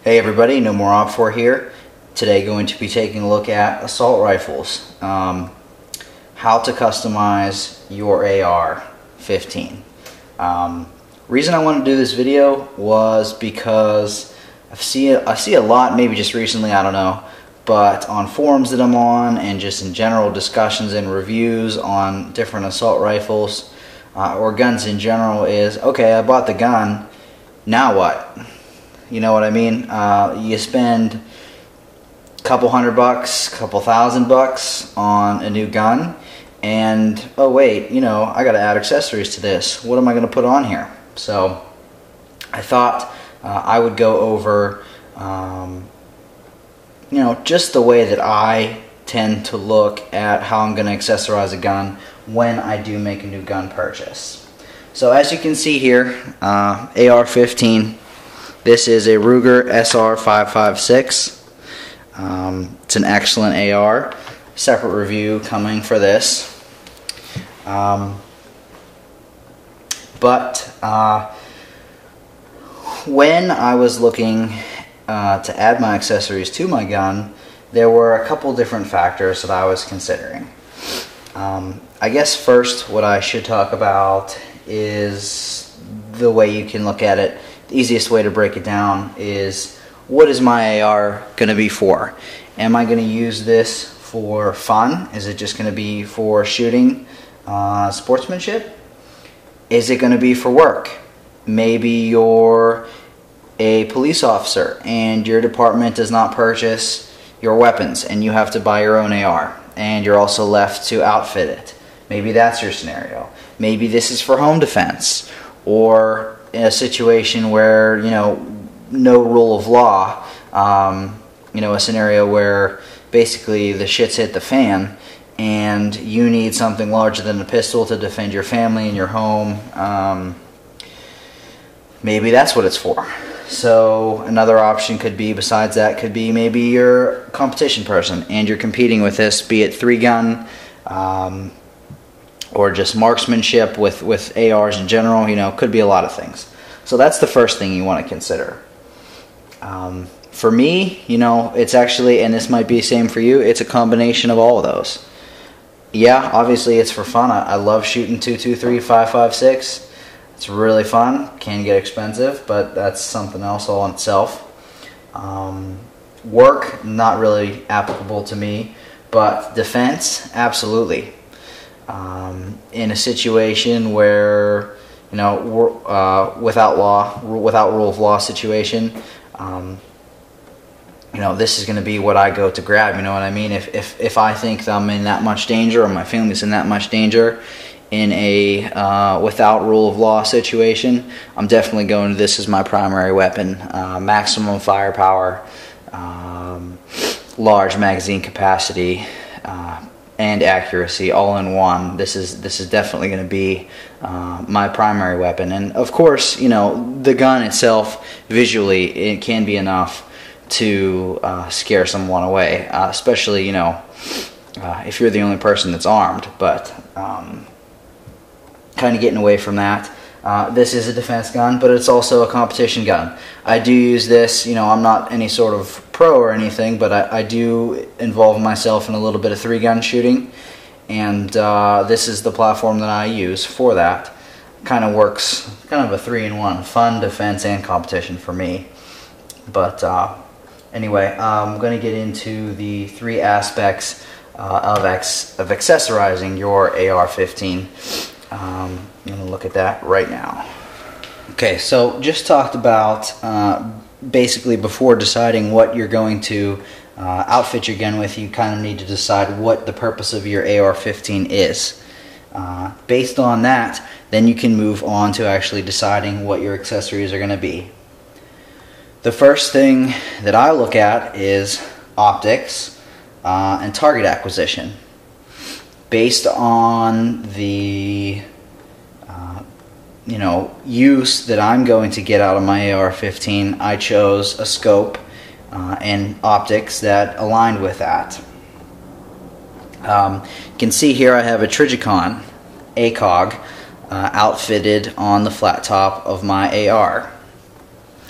Hey everybody, NoMoreOp4 here. Today going to be taking a look at assault rifles. How to customize your AR-15. Reason I want to do this video was because I see a lot, maybe just recently, I don't know, but on forums that I'm on and just in general discussions and reviews on different assault rifles or guns in general is, okay, I bought the gun, now what? You know what I mean? You spend a couple $100, couple $1,000 on a new gun, and oh wait, you know, I got to add accessories to this. What am I going to put on here? So I thought I would go over, you know, just the way that I tend to look at how I'm going to accessorize a gun when I do make a new gun purchase. So as you can see here, AR-15. This is a Ruger SR556. It's an excellent AR. Separate review coming for this. When I was looking to add my accessories to my gun, there were a couple different factors that I was considering. I guess first what I should talk about is the way you can look at it. The easiest way to break it down is, what is my AR going to be for? Am I going to use this for fun? Is it just going to be for shooting, sportsmanship? Is it going to be for work? Maybe you're a police officer and your department does not purchase your weapons and you have to buy your own AR and you're also left to outfit it. Maybe that's your scenario. Maybe this is for home defense, or in a situation where, you know, no rule of law, you know, a scenario where basically the shit's hit the fan and you need something larger than a pistol to defend your family and your home. Maybe that's what it's for. So another option could be, besides that, could be maybe you're a competition person and you're competing with this, be it 3-gun, or just marksmanship with ARs in general. You know, could be a lot of things. So that's the first thing you want to consider. For me, you know, it's actually, and this might be the same for you, it's a combination of all of those. Yeah, obviously it's for fun. I love shooting .223, 5.56. It's really fun. Can get expensive, but that's something else all in itself. Work, not really applicable to me, but defense, absolutely. In a situation where, you know, without rule of law situation, you know, this is going to be what I go to grab. You know what I mean? If I think that I'm in that much danger, or my family's in that much danger, in a without rule of law situation, I'm definitely going to this as my primary weapon. Maximum firepower, large magazine capacity, and accuracy all in one. This is definitely going to be my primary weapon. And of course, you know, the gun itself, visually, it can be enough to scare someone away, especially, you know, if you're the only person that's armed. But kind of getting away from that, this is a defense gun, but it's also a competition gun. I do use this, you know, I'm not any sort of pro or anything, but I do involve myself in a little bit of 3-gun shooting, and this is the platform that I use for that. Kind of works, kind of a 3-in-1, fun, defense, and competition for me. But anyway, I'm going to get into the 3 aspects of accessorizing your AR-15. I'm going to look at that right now. Okay, so just talked about basically before deciding what you're going to outfit your gun with, you kind of need to decide what the purpose of your AR-15 is. Based on that, then you can move on to actually deciding what your accessories are going to be. The first thing that I look at is optics and target acquisition. Based on the you know, use that I'm going to get out of my AR-15, I chose a scope and optics that aligned with that. You can see here I have a Trijicon ACOG outfitted on the flat top of my AR.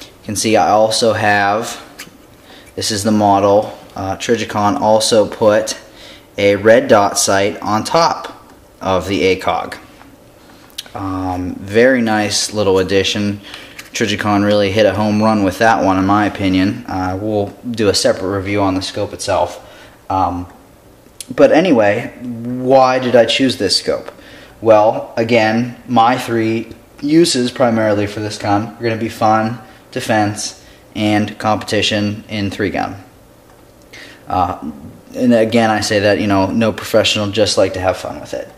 You can see I also have This is the model. Trijicon also put a red dot sight on top of the ACOG. Very nice little addition. Trijicon really hit a home run with that one, in my opinion. We'll do a separate review on the scope itself. But anyway, why did I choose this scope? Well, again, my three uses primarily for this gun are going to be fun, defense, and competition in 3-gun. And again, I say that, you know, no professional, just like to have fun with it.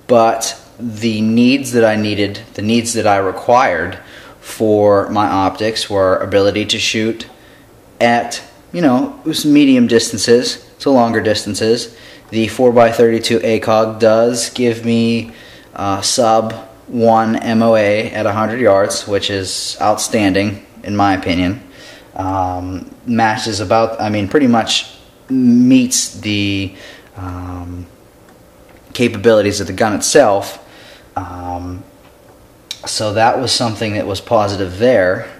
But the needs that I needed, the needs that I required for my optics were ability to shoot at, you know, medium distances to longer distances. The 4x32 ACOG does give me sub 1 MOA at 100 yards, which is outstanding in my opinion. Matches about, I mean, pretty much meets the capabilities of the gun itself. So that was something that was positive there.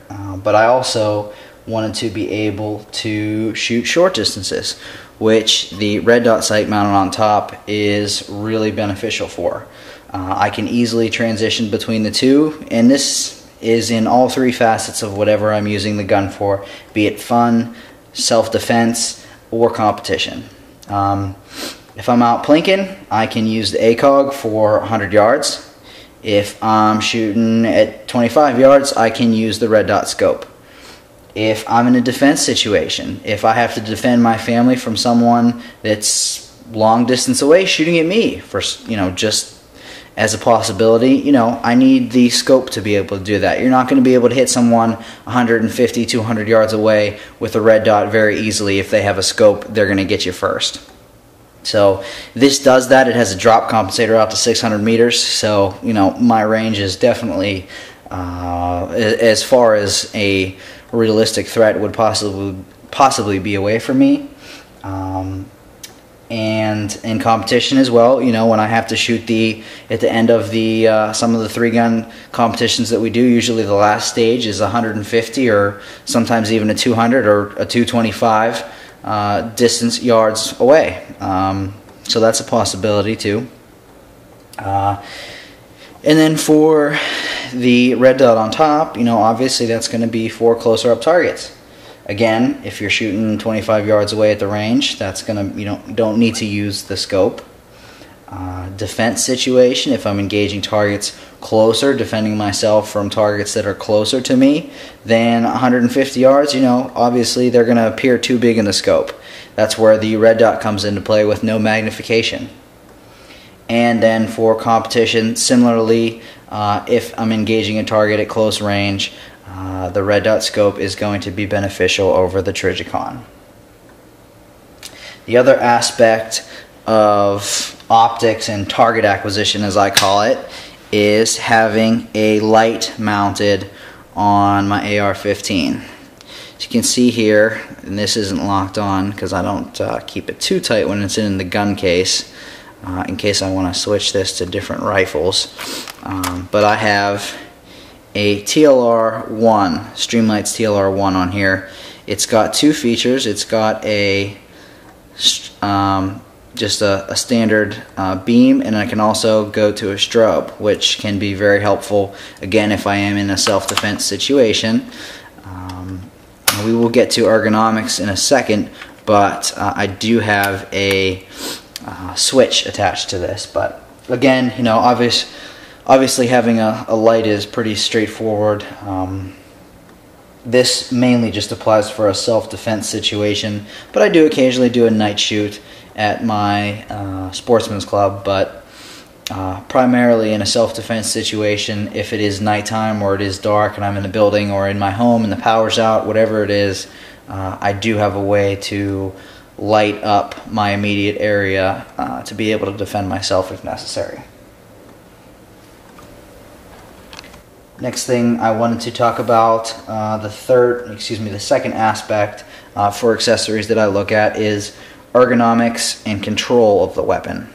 But I also wanted to be able to shoot short distances, which the red dot sight mounted on top is really beneficial for. I can easily transition between the two, and this is in all three facets of whatever I'm using the gun for, be it fun, self-defense, or competition. If I'm out plinking, I can use the ACOG for 100 yards. If I'm shooting at 25 yards, I can use the red dot scope. If I'm in a defense situation, if I have to defend my family from someone that's long distance away shooting at me, for, you know, just as a possibility, you know, I need the scope to be able to do that. You're not going to be able to hit someone 150, 200 yards away with a red dot very easily. If they have a scope, they're going to get you first. So this does that. It has a drop compensator out to 600 meters. So, you know, my range is definitely as far as a realistic threat would possibly be away from me. And in competition as well, you know, when I have to shoot at the end of the some of the 3-gun competitions that we do, usually the last stage is 150 or sometimes even a 200 or a 225 distance yards away. So that's a possibility too. And then for the red dot on top, you know, obviously that's going to be for closer up targets. Again, if you're shooting 25 yards away at the range, that's going to, you know, don't need to use the scope. Defense situation, if I'm engaging targets closer, defending myself from targets that are closer to me than 150 yards, you know, obviously they're going to appear too big in the scope. That's where the red dot comes into play with no magnification. And then for competition, similarly, if I'm engaging a target at close range, the red dot scope is going to be beneficial over the Trijicon. The other aspect of optics and target acquisition, as I call it, is having a light mounted on my AR-15. As you can see here, and this isn't locked on because I don't keep it too tight when it's in the gun case, in case I want to switch this to different rifles. But I have a TLR1, Streamlight's TLR1 on here. It's got two features. It's got a just a standard beam, and I can also go to a strobe, which can be very helpful, again, if I am in a self-defense situation. We will get to ergonomics in a second, but I do have a switch attached to this. But again, you know, obviously having a light is pretty straightforward. This mainly just applies for a self-defense situation, but I do occasionally do a night shoot at my sportsman's club. But primarily in a self-defense situation, if it is nighttime or it is dark and I'm in a building or in my home and the power's out, whatever it is, I do have a way to light up my immediate area to be able to defend myself if necessary. Next thing I wanted to talk about, the second aspect for accessories that I look at is ergonomics and control of the weapon.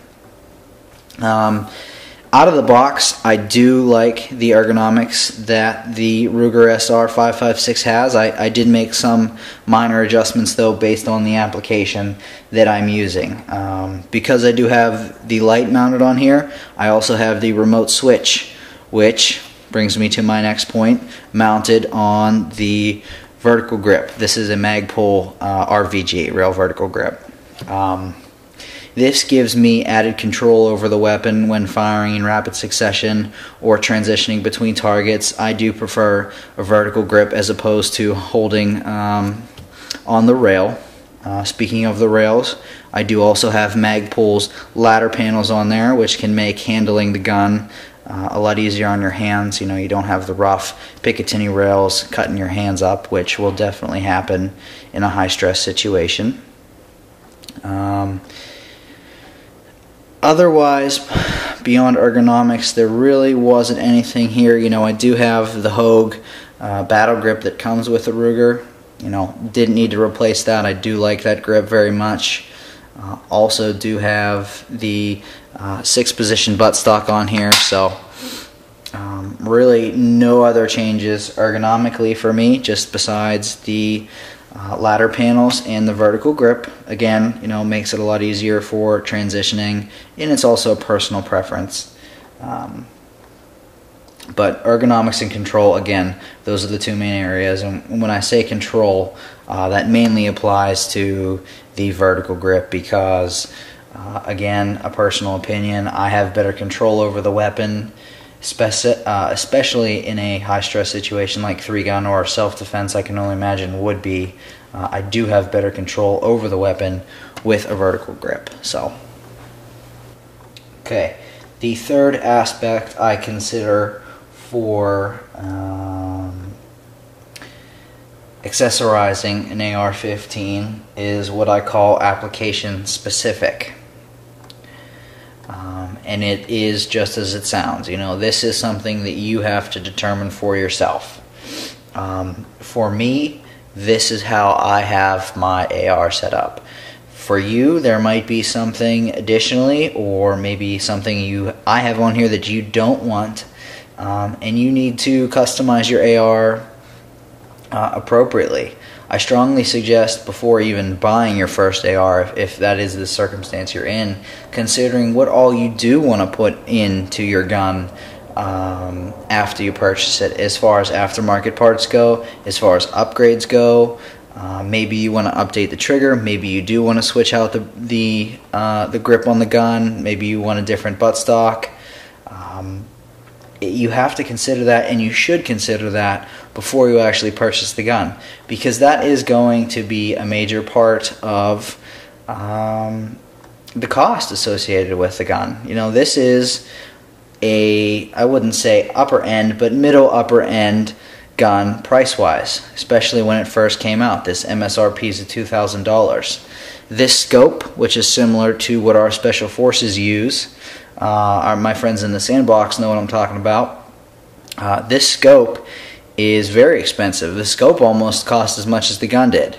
Out of the box, I do like the ergonomics that the Ruger SR556 has. I did make some minor adjustments though based on the application that I'm using. Because I do have the light mounted on here, I also have the remote switch, which brings me to my next point, mounted on the vertical grip. This is a Magpul RVG, rail vertical grip. This gives me added control over the weapon when firing in rapid succession or transitioning between targets. I do prefer a vertical grip as opposed to holding on the rail. Speaking of the rails, I do also have Magpul's ladder panels on there, which can make handling the gun a lot easier on your hands. You know, you don't have the rough Picatinny rails cutting your hands up, which will definitely happen in a high stress situation. Otherwise, beyond ergonomics, there really wasn't anything here. You know, I do have the Hogue battle grip that comes with the Ruger. You know, didn't need to replace that. I do like that grip very much. Also do have the 6-position buttstock on here, so really no other changes ergonomically for me, just besides the ladder panels and the vertical grip. Again, you know, makes it a lot easier for transitioning, and it's also a personal preference. But ergonomics and control, again, those are the two main areas. And when I say control, that mainly applies to the vertical grip because, again, a personal opinion, I have better control over the weapon, especially in a high-stress situation like 3-gun or self-defense. I can only imagine would be. I do have better control over the weapon with a vertical grip. So, okay, the third aspect I consider for accessorizing an AR-15 is what I call application specific. And it is just as it sounds. You know, this is something that you have to determine for yourself. For me, this is how I have my AR set up. For you, there might be something additionally, or maybe something I have on here that you don't want, and you need to customize your AR appropriately. I strongly suggest, before even buying your first AR, if that is the circumstance you're in, considering what all you do want to put into your gun after you purchase it, as far as aftermarket parts go, as far as upgrades go. Maybe you want to update the trigger, maybe you do want to switch out the grip on the gun, maybe you want a different buttstock. You have to consider that, and you should consider that before you actually purchase the gun, because that is going to be a major part of the cost associated with the gun. You know, this is I wouldn't say upper end, but middle upper end gun price-wise, especially when it first came out. This MSRP is $2,000. This scope, which is similar to what our special forces use, my friends in the sandbox know what I'm talking about. This scope is very expensive. The scope almost cost as much as the gun did.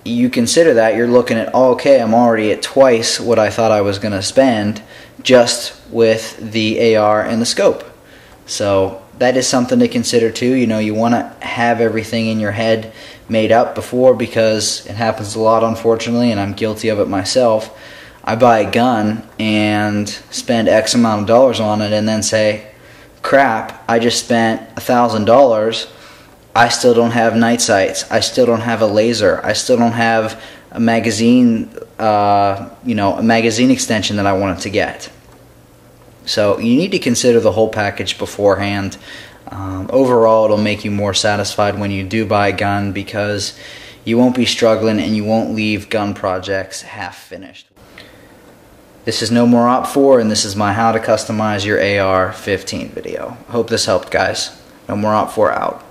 You consider that, you're looking at, oh, okay, I'm already at twice what I thought I was going to spend just with the AR and the scope. So that is something to consider too. You know, you want to have everything in your head made up before, because it happens a lot, unfortunately, and I'm guilty of it myself. I buy a gun and spend X amount of dollars on it and then say, crap, I just spent $1,000. I still don't have night sights. I still don't have a laser. I still don't have a magazine, a magazine extension that I wanted to get. So you need to consider the whole package beforehand. Overall, it'll make you more satisfied when you do buy a gun, because you won't be struggling and you won't leave gun projects half finished. This is NoMoreOp4, and this is my how to customize your AR-15 video. Hope this helped, guys. NoMoreOp4 out.